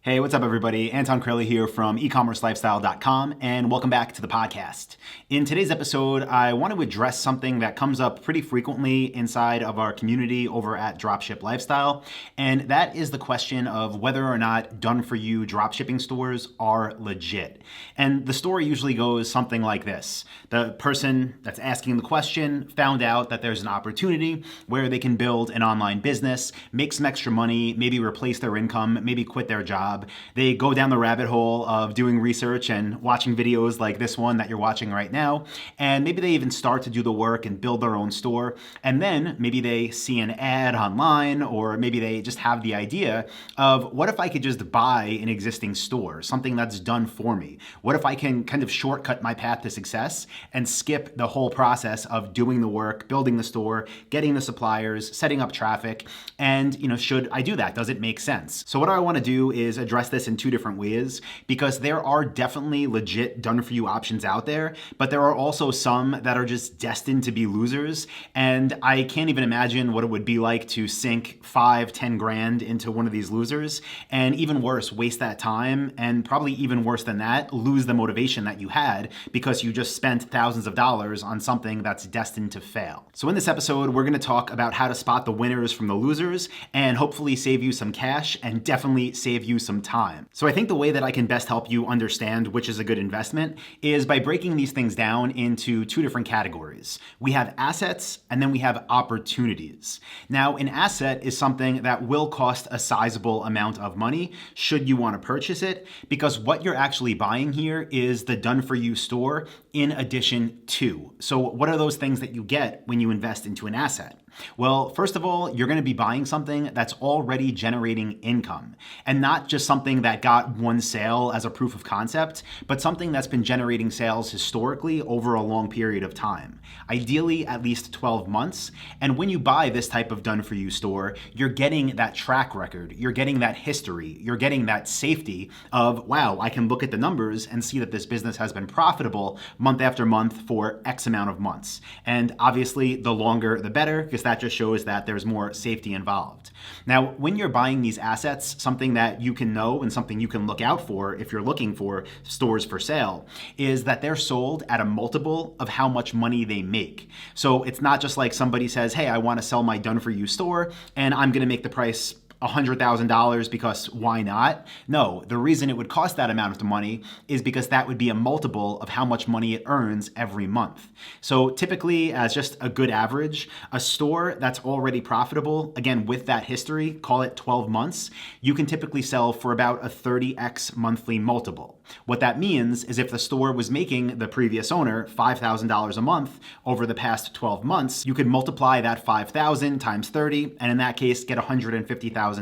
Hey, what's up, everybody? Anton Kraly here from eCommerceLifestyle.com, and welcome back to the podcast. In today's episode, I want to address something that comes up pretty frequently inside of our community over at Dropship Lifestyle, and that is the question of whether or not done-for-you dropshipping stores are legit. And the story usually goes something like this. The person that's asking the question found out that there's an opportunity where they can build an online business, make some extra money, maybe replace their income, maybe quit their job. They go down the rabbit hole of doing research and watching videos like this one that you're watching right now, and maybe they even start to do the work and build their own store, and then maybe they see an ad online, or maybe they just have the idea of, what if I could just buy an existing store, something that's done for me? What if I can kind of shortcut my path to success and skip the whole process of doing the work, building the store, getting the suppliers, setting up traffic, and should I do that? Does it make sense? So what I want to do is address this in two different ways, because there are definitely legit done-for-you options out there, but there are also some that are just destined to be losers, and I can't even imagine what it would be like to sink 5-10 grand into one of these losers, and even worse, waste that time, and probably even worse than that, lose the motivation that you had because you just spent thousands of dollars on something that's destined to fail. So in this episode, we're going to talk about how to spot the winners from the losers, and hopefully save you some cash, and definitely save you some time. So I think the way that I can best help you understand which is a good investment is by breaking these things down into two different categories. We have assets, and then we have opportunities. Now, an asset is something that will cost a sizable amount of money should you want to purchase it, because what you're actually buying here is the done-for-you store in addition to. So what are those things that you get when you invest into an asset? Well, first of all, you're going to be buying something that's already generating income, and not just something that got one sale as a proof of concept, but something that's been generating sales historically over a long period of time, ideally at least 12 months. And when you buy this type of done-for-you store, you're getting that track record, you're getting that history, you're getting that safety of, wow, I can look at the numbers and see that this business has been profitable month after month for X amount of months. And obviously, the longer the better, because that just shows that there's more safety involved. Now, when you're buying these assets, something that you can know and something you can look out for if you're looking for stores for sale is that they're sold at a multiple of how much money they make. So it's not just like somebody says, hey, I want to sell my done-for-you store, and I'm going to make the price $100,000 because why not? No, the reason it would cost that amount of money is because that would be a multiple of how much money it earns every month. So typically, as just a good average, a store that's already profitable, again, with that history, call it 12 months, you can typically sell for about a 30x monthly multiple. What that means is if the store was making the previous owner $5,000 a month over the past 12 months, you could multiply that 5,000 times 30, and in that case, get $150,000.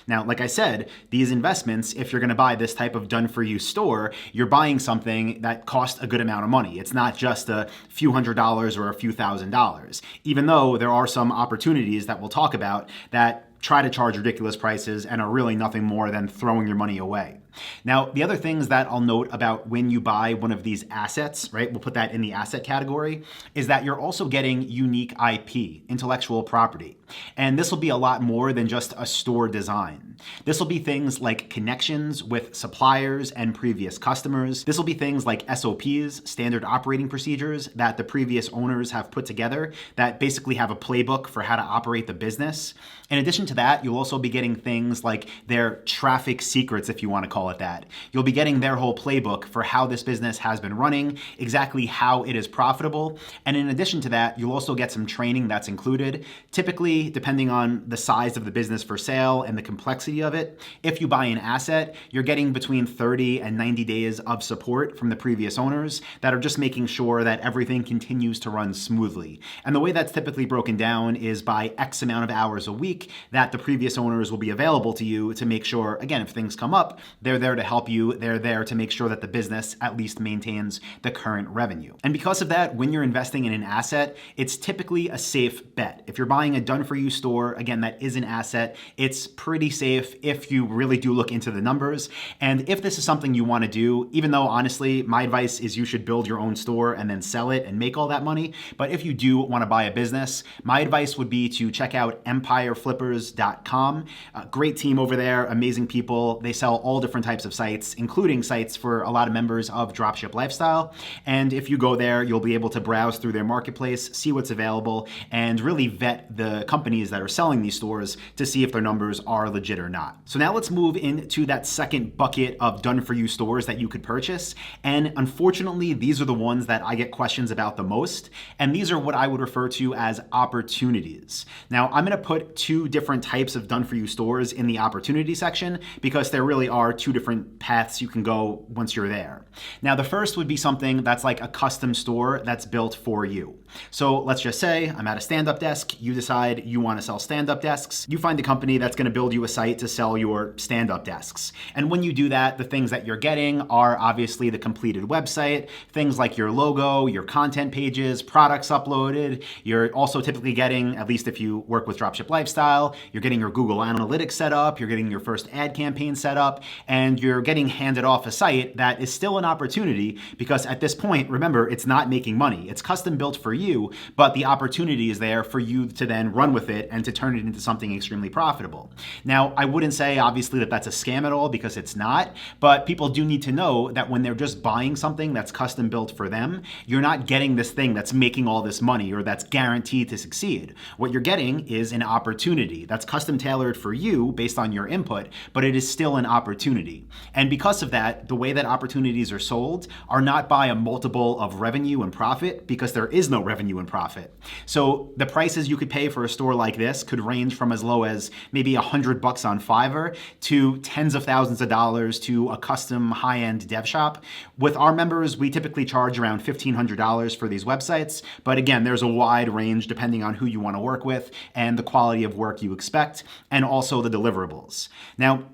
Now, like I said, these investments, if you're going to buy this type of done-for-you store, you're buying something that costs a good amount of money. It's not just a few $100s or a few $1,000s, even though there are some opportunities that we'll talk about that try to charge ridiculous prices and are really nothing more than throwing your money away. Now, the other things that I'll note about when you buy one of these assets, right, we'll put that in the asset category, is that you're also getting unique IP, intellectual property. And this will be a lot more than just a store design. This will be things like connections with suppliers and previous customers. This will be things like SOPs, standard operating procedures, that the previous owners have put together that basically have a playbook for how to operate the business. In addition to that, you'll also be getting things like their traffic secrets, if you want to call it that. You'll be getting their whole playbook for how this business has been running, exactly how it is profitable. And in addition to that, you'll also get some training that's included. Typically, depending on the size of the business for sale and the complexity of it, if you buy an asset, you're getting between 30 and 90 days of support from the previous owners that are just making sure that everything continues to run smoothly. And the way that's typically broken down is by X amount of hours a week that the previous owners will be available to you to make sure, again, if things come up, they're there to help you. They're there to make sure that the business at least maintains the current revenue. And because of that, when you're investing in an asset, it's typically a safe bet. If you're buying a done-for-you store, again, that is an asset, it's pretty safe if you really do look into the numbers. And if this is something you want to do, even though honestly, my advice is you should build your own store and then sell it and make all that money. But if you do want to buy a business, my advice would be to check out empireflippers.com. Great team over there, amazing people. They sell all different types of sites, including sites for a lot of members of Dropship Lifestyle. And if you go there, you'll be able to browse through their marketplace, see what's available, and really vet the companies that are selling these stores to see if their numbers are legit or not. So now let's move into that second bucket of done-for-you stores that you could purchase. And unfortunately, these are the ones that I get questions about the most. And these are what I would refer to as opportunities. Now, I'm going to put two different types of done-for-you stores in the opportunity section because there really are two different paths you can go once you're there. Now, the first would be something that's like a custom store that's built for you. So let's just say I'm at a stand-up desk. You decide you want to sell stand-up desks. You find a company that's going to build you a site to sell your stand-up desks. And when you do that, the things that you're getting are obviously the completed website, things like your logo, your content pages, products uploaded. You're also typically getting, at least if you work with Dropship Lifestyle, you're getting your Google Analytics set up, you're getting your first ad campaign set up, and you're getting handed off a site that is still an opportunity because at this point, remember, it's not making money. It's custom built for you, but the opportunity is there for you to then run with it and to turn it into something extremely profitable. Now, I wouldn't say obviously that that's a scam at all because it's not, but people do need to know that when they're just buying something that's custom built for them, you're not getting this thing that's making all this money or that's guaranteed to succeed. What you're getting is an opportunity that's custom tailored for you based on your input, but it is still an opportunity. And because of that, the way that opportunities are sold are not by a multiple of revenue and profit because there is no revenue and profit. So the prices you could pay for a store like this could range from as low as maybe $100 on Fiverr to tens of thousands of dollars to a custom high-end dev shop. With our members, we typically charge around $1,500 for these websites. But again, there's a wide range depending on who you want to work with and the quality of work you expect, and also the deliverables. Now,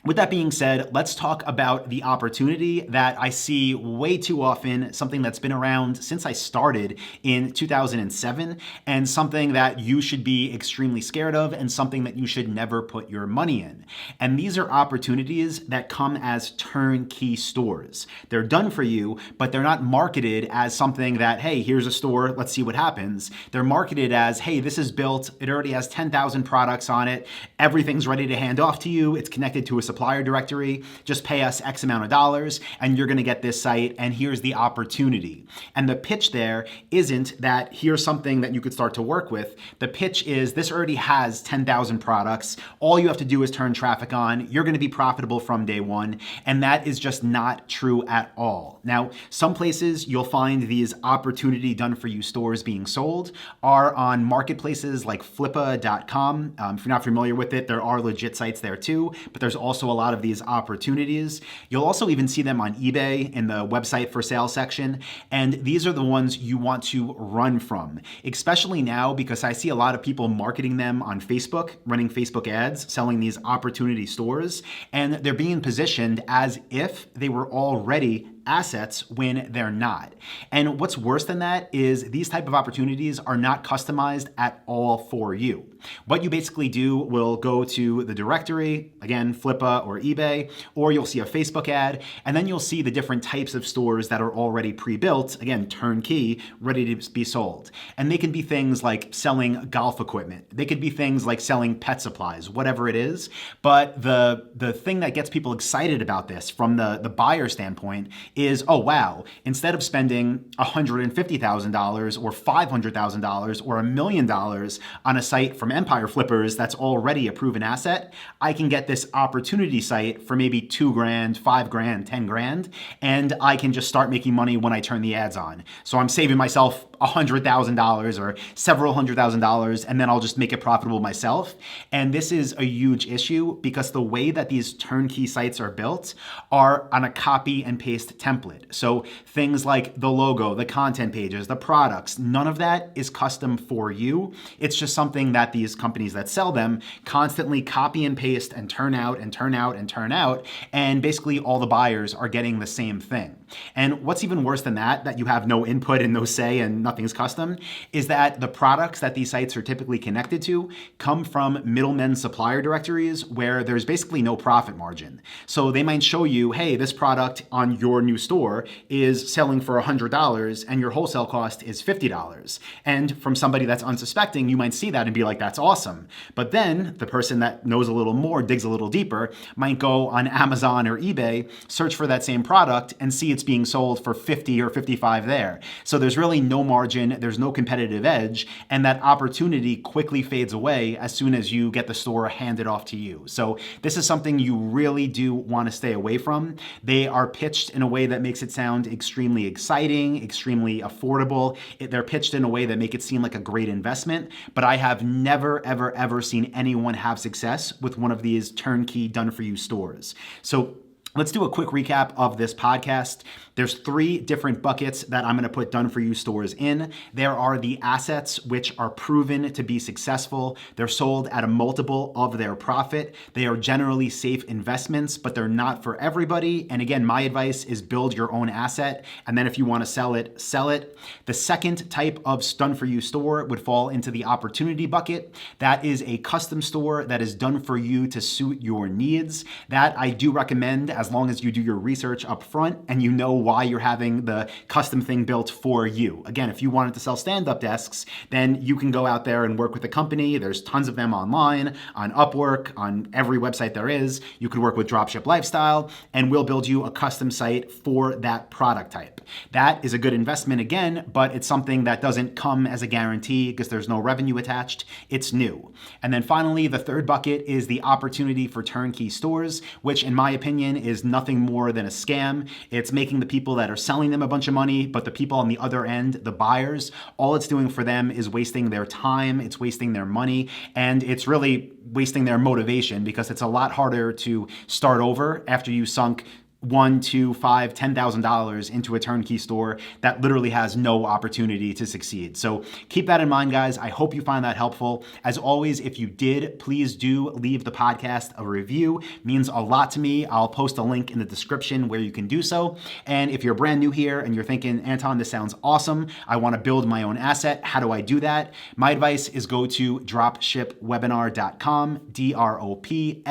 with that being said, let's talk about the opportunity that I see way too often, something that's been around since I started in 2007, and something that you should be extremely scared of and something that you should never put your money in. And these are opportunities that come as turnkey stores. They're done for you, but they're not marketed as something that, hey, here's a store, let's see what happens. They're marketed as, hey, this is built, it already has 10,000 products on it, everything's ready to hand off to you, it's connected to a supplier directory, just pay us X amount of dollars and you're gonna get this site and here's the opportunity. And the pitch there isn't that here's something that you could start to work with. The pitch is this already has 10,000 products. All you have to do is turn traffic on. You're gonna be profitable from day one. And that is just not true at all. Now, some places you'll find these opportunity done for you stores being sold are on marketplaces like flippa.com. If you're not familiar with it, there are legit sites there too, but there's also a lot of these opportunities. You'll also even see them on eBay in the website for sale section. And these are the ones you want to run from, especially now because I see a lot of people marketing them on Facebook, running Facebook ads, selling these opportunity stores, and they're being positioned as if they were already assets when they're not. And what's worse than that is these type of opportunities are not customized at all for you. What you basically do will go to the directory, again, Flippa or eBay, or you'll see a Facebook ad, and then you'll see the different types of stores that are already pre-built, again, turnkey, ready to be sold. And they can be things like selling golf equipment. They could be things like selling pet supplies, whatever it is. But the thing that gets people excited about this from the buyer standpoint is, oh wow, instead of spending $150,000 or $500,000 or $1 million on a site from Empire Flippers that's already a proven asset, I can get this opportunity site for maybe $2,000, $5,000, $10,000, and I can just start making money when I turn the ads on. So I'm saving myself $100,000 or several $100,000, and then I'll just make it profitable myself. And this is a huge issue because the way that these turnkey sites are built are on a copy and paste template. So things like the logo, the content pages, the products, none of that is custom for you. It's just something that these companies that sell them constantly copy and paste and turn out and turn out and turn out. And basically all the buyers are getting the same thing. And what's even worse than that you have no input and no say and nothing's custom, is that the products that these sites are typically connected to come from middlemen supplier directories where there's basically no profit margin. So they might show you, hey, this product on your new store is selling for $100 and your wholesale cost is $50. And from somebody that's unsuspecting, you might see that and be like, that's awesome. But then the person that knows a little more, digs a little deeper, might go on Amazon or eBay, search for that same product and see it's being sold for 50 or 55 there. So there's really no margin, there's no competitive edge, and that opportunity quickly fades away as soon as you get the store handed off to you. So this is something you really do want to stay away from. They are pitched in a way that makes it sound extremely exciting, extremely affordable. They're pitched in a way that make it seem like a great investment, but I have never, ever, ever seen anyone have success with one of these turnkey done-for-you stores. So let's do a quick recap of this podcast. There's 3 different buckets that I'm going to put done-for-you stores in. There are the assets which are proven to be successful. They're sold at a multiple of their profit. They are generally safe investments, but they're not for everybody. And again, my advice is build your own asset. And then if you want to sell it, sell it. The second type of done-for-you store would fall into the opportunity bucket. That is a custom store that is done for you to suit your needs. That I do recommend as long as you do your research up front and you know why you're having the custom thing built for you. Again, if you wanted to sell stand-up desks, then you can go out there and work with a company. There's tons of them online, on Upwork, on every website there is. You could work with Dropship Lifestyle, and we'll build you a custom site for that product type. That is a good investment again, but it's something that doesn't come as a guarantee because there's no revenue attached. It's new. And then finally, the third bucket is the opportunity for turnkey stores, which in my opinion is nothing more than a scam. It's making the people that are selling them a bunch of money, but the people on the other end, the buyers, all it's doing for them is wasting their time, it's wasting their money, and it's really wasting their motivation because it's a lot harder to start over after you sunk $1, $2, $5, $10,000 into a turnkey store that literally has no opportunity to succeed. So keep that in mind, guys. I hope you find that helpful. As always, if you did, please do leave the podcast a review. It means a lot to me. I'll post a link in the description where you can do so. And if you're brand new here and you're thinking, Anton, this sounds awesome, I want to build my own asset, how do I do that? My advice is go to dropshipwebinar.com, DROPSHIP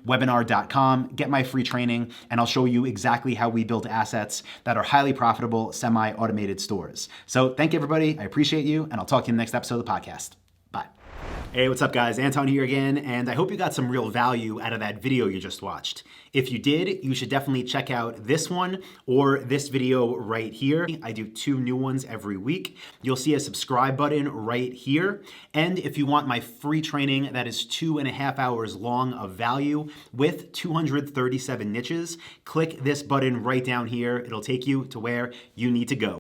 webinar.com, get my free training, and I'll show you exactly how we build assets that are highly profitable, semi-automated stores. So thank you, everybody. I appreciate you, and I'll talk to you in the next episode of the podcast. Bye. Hey, what's up, guys? Anton here again, and I hope you got some real value out of that video you just watched. If you did, you should definitely check out this one or this video right here. I do 2 new ones every week. You'll see a subscribe button right here. And if you want my free training that is 2.5 hours long of value with 237 niches, click this button right down here. It'll take you to where you need to go.